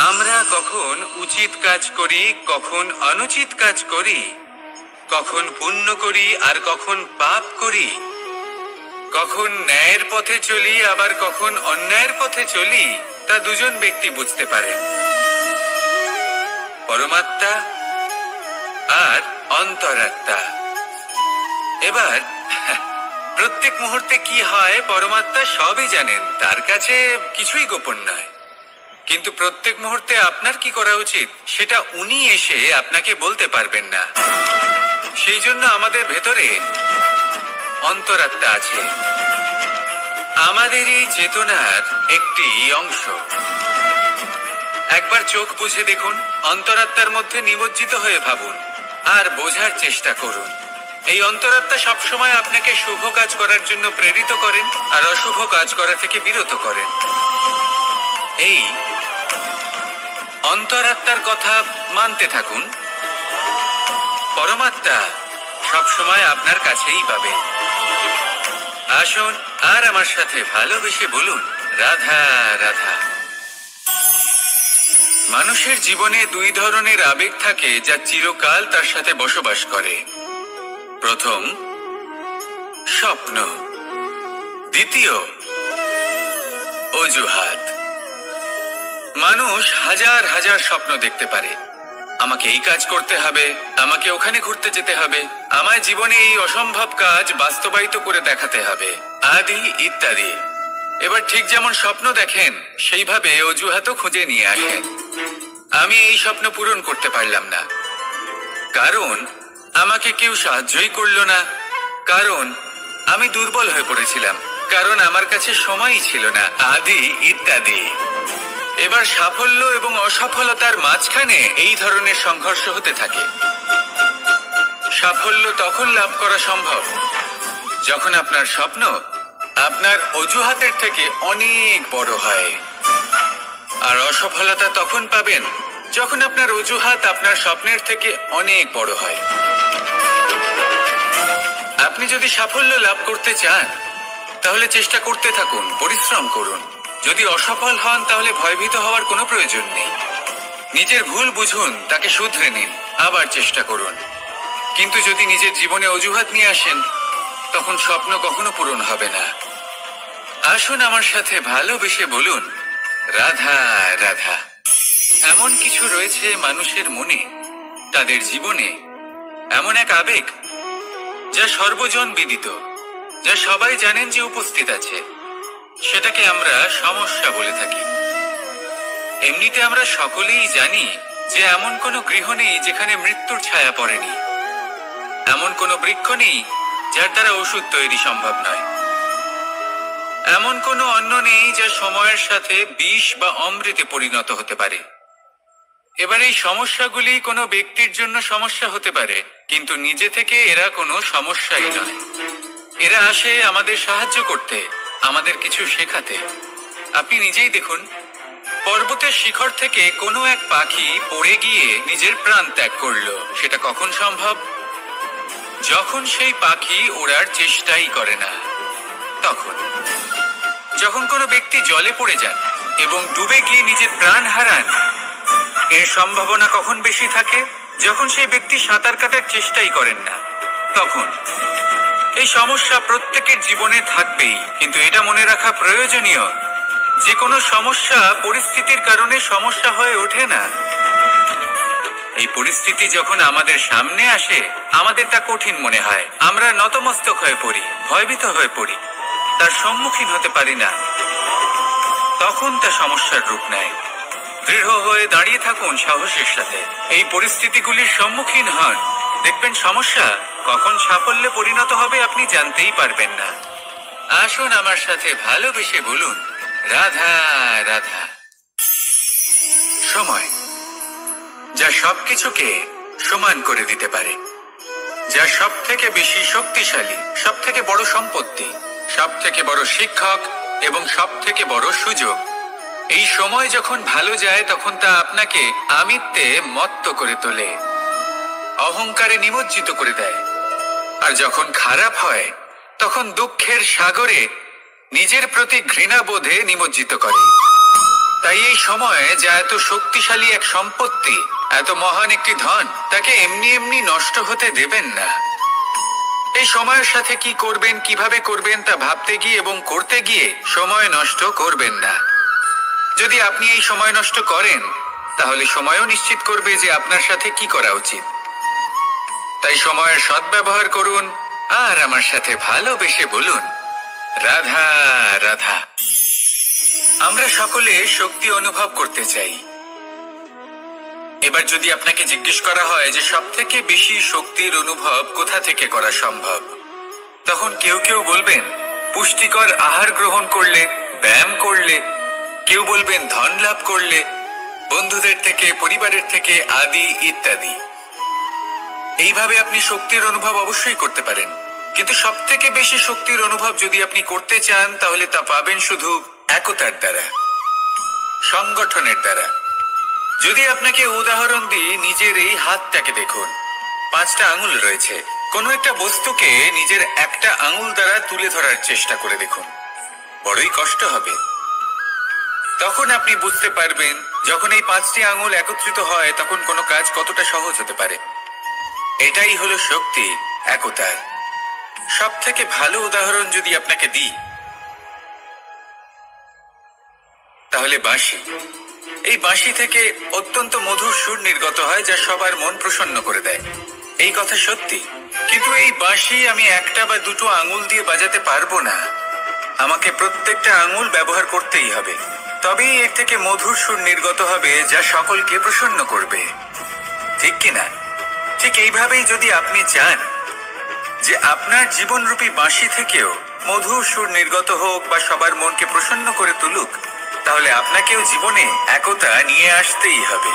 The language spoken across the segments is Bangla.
আমরা কখন উচিত কাজ করি, কখন অনুচিত কাজ করি, কখন পুণ্য করি আর কখন পাপ করি, কখন ন্যায়ের পথে চলি আবার কখন অন্যায়ের পথে চলি, তা দুজন ব্যক্তি বুঝতে পারেন, পরমাত্মা আর অন্তরাত্মা। এবার প্রত্যেক মুহূর্তে কি হয় পরমাত্মা সবই জানেন, তার কাছে কিছুই গোপন নয়। কিন্তু প্রত্যেক মুহূর্তে আপনার কি করা উচিত সেটা উনি এসে আপনাকে বলতে পারবেন না। সেই জন্য আমাদের ভেতরে অন্তরাত্মা আছে, আমাদেরই চেতনার একটি অংশ। একবার চোখ বুঝে দেখুন, অন্তরাত্মার মধ্যে নিমজ্জিত হয়ে ভাবুন আর বোঝার চেষ্টা করুন। এই অন্তরাত্মা সবসময় আপনাকে শুভ কাজ করার জন্য প্রেরিত করেন আর অশুভ কাজ করা থেকে বিরত করেন। এই অন্তরাত্মার কথা মানতে থাকুন, পরমাত্মা সবসময় আপনার কাছেই পাবেন। আসুন আর আমার সাথে ভালোবেসে বলুন, রাধা রাধা। মানুষের জীবনে দুই ধরনের আবেগ থাকে যা চিরকাল তার সাথে বসবাস করে। প্রথম, স্বপ্ন। দ্বিতীয়, অজুহাত। মানুষ হাজার হাজার স্বপ্ন দেখতে পারে, আমাকে এই কাজ করতে হবে, আমাকে ওখানে ঘুরতে যেতে হবে, আমায় জীবনে এই অসম্ভব কাজ বাস্তবায়িত করে দেখাতে হবে, আদি ইত্যাদি। এবার ঠিক যেমন স্বপ্ন দেখেন সেইভাবে অজুহাতও খুঁজে নিয়ে আসেন। আমি এই স্বপ্ন পূরণ করতে পারলাম না, কারণ আমাকে কেউ সাহায্যই করলো না, কারণ আমি দুর্বল হয়ে পড়েছিলাম, কারণ আমার কাছে সময়ই ছিল না, আদি ইত্যাদি। এবার সাফল্য এবং অসফলতার মাঝখানে এই ধরনের সংঘর্ষ হতে থাকে। সাফল্য তখন লাভ করা সম্ভব যখন আপনার স্বপ্ন আপনার অজুহাতের থেকে অনেক বড় হয়, আর অসফলতা তখন পাবেন যখন আপনার অজুহাত আপনার স্বপ্নের থেকে অনেক বড় হয়। আপনি যদি সাফল্য লাভ করতে চান তাহলে চেষ্টা করতে থাকুন, পরিশ্রম করুন। যদি অসফল হন তাহলে ভয়ভীত হওয়ার কোনো প্রয়োজন নেই। নিজের ভুল বুঝুন, তাকে শুধরে নিন, আবার চেষ্টা করুন। কিন্তু যদি নিজের জীবনে অজুহাত নিয়ে আসেন তখন স্বপ্ন কখনো পূরণ হবে না। আসুন আমার সাথে ভালোবেসে বলুন, রাধা রাধা। এমন কিছু রয়েছে মানুষের মনে, তাদের জীবনে এমন এক আবেগ যা সর্বজন বিদিত, যা সবাই জানেন যে উপস্থিত আছে। সেটাকে আমরা সমস্যা বলে থাকি। এমনিতে আমরা সকলেই জানি যে এমন কোনো গৃহ নেই যেখানে মৃত্যুর ছায়া পড়েনি, এমন কোনো বৃক্ষ নেই যার দ্বারা ওষুধ তৈরি সম্ভব নয়, এমন কোনো অন্ন নেই যা সময়ের সাথে বিষ বা অমৃতে পরিণত হতে পারে। এবার এই সমস্যাগুলি কোনো ব্যক্তির জন্য সমস্যা হতে পারে, কিন্তু নিজে থেকে এরা কোনো সমস্যাই নয়। এরা আসে আমাদের সাহায্য করতে, আমাদের কিছু শেখাতে। আপনি নিজেই দেখুন, পর্বতের শিখর থেকে কোনো এক পাখি পড়ে গিয়ে নিজের প্রাণ ত্যাগ করলো। সেটা কখন সম্ভব? যখন সেই পাখি ওড়ার চেষ্টাই করে না। তখন যখন কোনো ব্যক্তি জলে পড়ে যান এবং ডুবে গিয়ে নিজের প্রাণ হারান, এর সম্ভাবনা কখন বেশি থাকে? যখন সেই ব্যক্তি সাঁতার কাটার চেষ্টাই করেন না। তখন এই সমস্যা প্রত্যেকের জীবনে থাকবেই, কিন্তু এটা মনে রাখা প্রয়োজনীয় যে কোনো সমস্যা পরিস্থিতির কারণে সমস্যা হয়ে ওঠে না। এই পরিস্থিতি যখন আমাদের সামনে আসে আমাদের তা কঠিন মনে হয়, আমরা নতমস্তক হয়ে পড়ি, ভয়ভীত হয়ে পড়ি, তার সম্মুখীন হতে পারি না। তখন তা সমস্যার রূপ নেয়। দৃঢ় হয়ে দাঁড়িয়ে থাকুন সাহসের সাথে, এই পরিস্থিতিগুলির সম্মুখীন হন, দেখবেন সমস্যা কখন সাফল্যে পরিণত হবে আপনি জানতেই পারবেন না। আসুন আমার সাথে ভালোবেসে বলুন, রাধা রাধা। সময় যা সবকিছুকে সমান করে দিতে পারে, যা সব থেকে বেশি শক্তিশালী, সব থেকে বড় সম্পত্তি, সব থেকে বড় শিক্ষক এবং সব থেকে বড় সুযোগ। এই সময় যখন ভালো যায় তখন তা আপনাকে আমিত্বে মত্ত করে তোলে, অহংকারে নিমজ্জিত করে দেয়। আর যখন খারাপ হয় তখন দুঃখের সাগরে নিজের প্রতি ঘৃণাবোধে নিমজ্জিত করে। তাই এই সময়ে যা এত শক্তিশালী এক সম্পত্তি, এত মহান একটি ধন, তাকে এমনি এমনি নষ্ট হতে দেবেন না। এই সময়ের সাথে কি করবেন, কিভাবে করবেন তা ভাবতে গিয়ে এবং করতে গিয়ে সময় নষ্ট করবেন না। যদি আপনি এই সময় নষ্ট করেন, তাহলে সময়ও নিশ্চিত করবে যে আপনার সাথে কি করা উচিত। তাই সময়ের সদ্ব্যবহার করুন আর আমার সাথে ভালোবেসে বলুন, রাধা রাধা। আমরা সকলে শক্তি অনুভব করতে চাই। এবার যদি আপনাকে জিজ্ঞেস করা হয় যে সব থেকে বেশি শক্তির অনুভব কোথা থেকে করা সম্ভব, তখন কেউ কেউ বলবেন পুষ্টিকর আহার গ্রহণ করলে, ব্যায়াম করলে, কেউ বলবেন ধন লাভ করলে, বন্ধুদের থেকে, পরিবারের থেকে, আদি ইত্যাদি। এইভাবে আপনি শক্তির অনুভব অবশ্যই করতে পারেন, কিন্তু সব থেকে বেশি শক্তির অনুভব যদি আপনি করতে চান, তাহলে তা পাবেন শুধু একতার দ্বারা, সংগঠনের দ্বারা। যদি আপনাকে উদাহরণ দিই, নিজের এই হাতটাকে দেখুন, 5টা আঙুল রয়েছে। কোনো একটা বস্তুকে নিজের একটা আঙুল দ্বারা তুলে ধরার চেষ্টা করে দেখুন, বড়ই কষ্ট হবে। তখন আপনি বুঝতে পারবেন যখন এই 5টি আঙুল একত্রিত হয় তখন কোনো কাজ কতটা সহজ হতে পারে। এটাই হলো শক্তি, একতার। সব থেকে ভালো উদাহরণ যদি আপনাকে দিই, তাহলে বাঁশি। এই বাঁশি থেকে অত্যন্ত মধুর সুর নির্গত হয় যা সবার মন প্রসন্ন করে দেয়। এই কথা সত্যি, কিন্তু এই বাঁশি আমি একটা বা দুটো আঙুল দিয়ে বাজাতে পারবো না। আমাকে প্রত্যেকটা আঙুল ব্যবহার করতেই হবে, তবেই এর থেকে মধুর সুর নির্গত হবে যা সকলকে প্রসন্ন করবে, ঠিক কিনা? ঠিক এইভাবেই যদি আপনি চান যে আপনার জীবনরূপী বাঁশি থেকেও মধুর সুর নির্গত হোক বা সবার মনকে প্রসন্ন করে তুলুক, তাহলে আপনাকেও জীবনে একতা নিয়ে আসতেই হবে।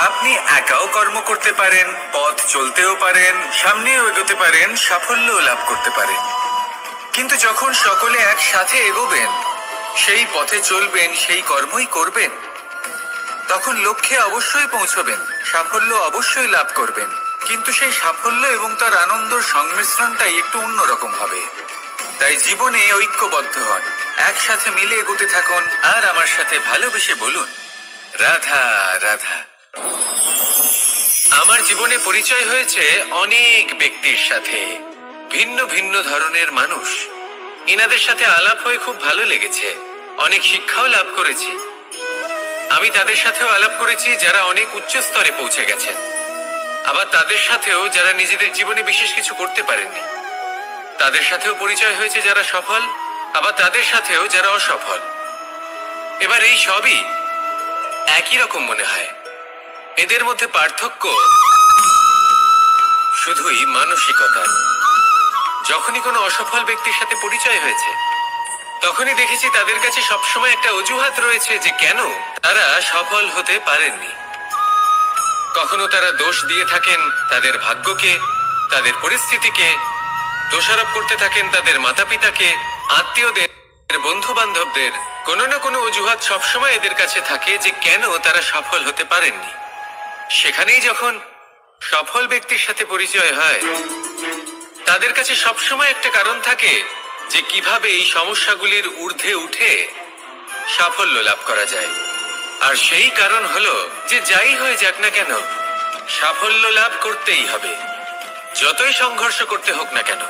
আপনি একাও কর্ম করতে পারেন, পথ চলতেও পারেন, সামনেও এগোতে পারেন, সাফল্যও লাভ করতে পারেন। কিন্তু যখন সকলে একসাথে এগোবেন, সেই পথে চলবেন, সেই কর্মই করবেন, তখন লক্ষ্যে অবশ্যই পৌঁছবেন, সাফল্য অবশ্যই লাভ করবেন। কিন্তু সেই সাফল্য এবং তার আনন্দর সংমিশ্রণটাই একটু অন্যরকম হবে। তাই জীবনে ঐক্যবদ্ধ হন, একসাথে মিলে এগোতে থাকুন আর আমার সাথে ভালোবেসে বলুন, রাধা রাধা। আমার জীবনে পরিচয় হয়েছে অনেক ব্যক্তির সাথে, ভিন্ন ভিন্ন ধরনের মানুষ। এনাদের সাথে আলাপ হয়ে খুব ভালো লেগেছে, অনেক শিক্ষাও লাভ করেছি। আমি তাদের সাথেও আলাপ করেছি যারা অনেক উচ্চ স্তরে পৌঁছে গেছেন, আবার তাদের সাথেও যারা নিজেদের জীবনে বিশেষ কিছু করতে পারেননি। তাদের সাথেও পরিচয় হয়েছে যারা সফল, আবার তাদের সাথেও যারা অসফল। এবার এই সবই একই রকম মনে হয়। এদের মধ্যে পার্থক্য শুধুই মানসিকতার। যখনই কোনো অসফল ব্যক্তির সাথে পরিচয় হয়েছে, তখনই দেখেছি তাদের কাছে সবসময় একটা অজুহাত রয়েছে যে কেন তারা সফল হতে পারেননি। কখনো তারা দোষ দিয়ে থাকেন তাদের ভাগ্যকে, তাদের পরিস্থিতিকে, দোষারোপ করতে থাকেন তাদের মাতা পিতাকে, আত্মীয়দের, বন্ধু বান্ধবদের। কোনো না কোনো অজুহাত সবসময় এদের কাছে থাকে যে কেন তারা সফল হতে পারেননি। সেখানেই যখন সফল ব্যক্তির সাথে পরিচয় হয়, তাদের কাছে সবসময় একটা কারণ থাকে যে কিভাবে এই সমস্যাগুলির ঊর্ধ্বে উঠে সাফল্য লাভ করা যায়। আর সেই কারণ হলো যে যাই হয়ে যাক না কেন, সাফল্য লাভ করতেই হবে। যতই সংঘর্ষ করতে হোক না কেন,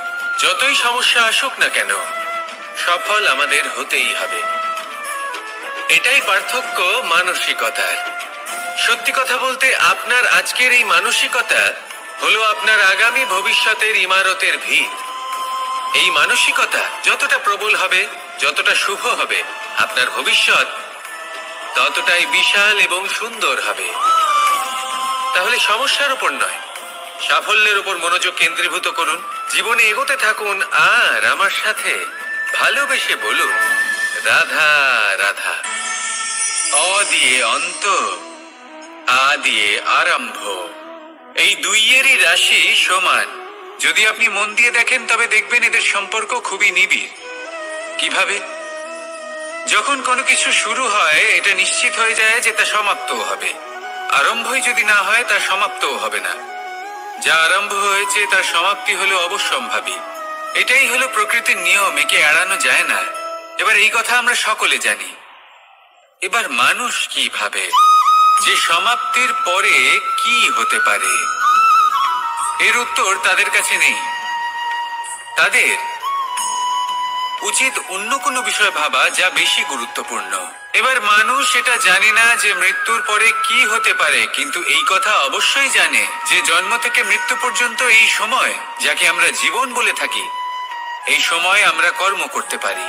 যতই সমস্যা আসুক না কেন, সফল আমাদের হতেই হবে। এটাই পার্থক্য মানসিকতার। সত্যি কথা বলতে, আপনার আজকের এই মানসিকতা হলো আপনার আগামী ভবিষ্যতের ইমারতের ভিত। এই মানসিকতা যতটা প্রবল হবে, যতটা শুভ হবে, আপনার ভবিষ্যৎ ততটাই বিশাল এবং সুন্দর হবে। তাহলে সমস্যার উপর নয়, সাফল্যের উপর মনোযোগ কেন্দ্রীভূত করুন, জীবনে এগোতে থাকুন আর আমার সাথে ভালোবেসে বলুন, রাধা রাধা। অ দিয়ে অন্ত, আ দিয়ে আরম্ভ। এই দুইয়েরই রাশি সমান। যদি আপনি মন দিয়ে দেখেন তবে দেখবেন এদের সম্পর্ক খুবই নিবিড়। কিভাবে? যখন কোনো কিছু শুরু হয়, এটা নিশ্চিত হয়ে যায় যে তা সমাপ্তও হবে। আরম্ভই যদি না হয়, তা সমাপ্তও হবে না। যা আরম্ভ হয়েছে তার সমাপ্তি হলো অবশ্যম্ভাবী। এটাই হলো প্রকৃতির নিয়ম, একে এড়ানো যায় না। এবার এই কথা আমরা সকলে জানি। এবার মানুষ কি ভাবে যে সমাপ্তির পরে কি হতে পারে? এর উত্তর তাদের কাছে নেই। তাদের উচিত অন্য কোনো বিষয় ভাবা যা বেশি গুরুত্বপূর্ণ। এবার মানুষ এটা জানে না যে মৃত্যুর পরে কি হতে পারে, কিন্তু এই কথা অবশ্যই জানে যে জন্ম থেকে মৃত্যু পর্যন্ত এই সময়, যাকে আমরা জীবন বলে থাকি, এই সময় আমরা কর্ম করতে পারি।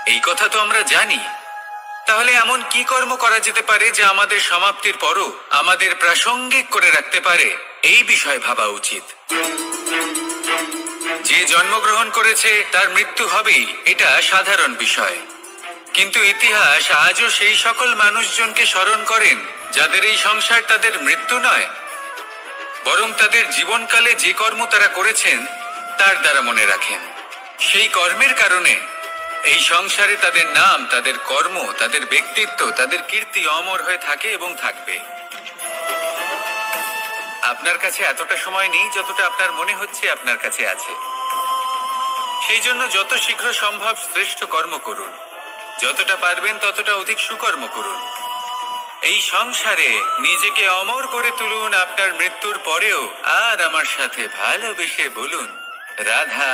এই কথা তো আমরা জানি। তাহলে এমন কি কর্ম করা যেতে পারে যা আমাদের সমাপ্তির পরও আমাদের প্রাসঙ্গিক করে রাখতে পারে? এই বিষয়ে ভাবা উচিত। যে জন্মগ্রহণ করেছে তার মৃত্যু হবেই, এটা সাধারণ বিষয়। কিন্তু ইতিহাস আজও সেই সকল মানুষজনকে স্মরণ করেন যাদের এই সংসার তাদের মৃত্যু নয়, বরং তাদের জীবনকালে যে কর্ম তারা করেছেন তার দ্বারা মনে রাখেন। সেই কর্মের কারণে এই সংসারে তাদের নাম, তাদের কর্ম, তাদের ব্যক্তিত্ব, তাদের কীর্তি অমর হয়ে থাকে এবং থাকবে। আপনার কাছে এতটা সময় নেই যতটা আপনার মনে হচ্ছে আপনার কাছে আছে। সেই জন্য যত শীঘ্র সম্ভব শ্রেষ্ঠ কর্ম করুন, যতটা পারবেন ততটা অধিক সুকর্ম করুন। এই সংসারে নিজেকে অমর করে তুলুন আপনার মৃত্যুর পরেও। আর আমার সাথে ভালোবেসে বলুন, রাধা।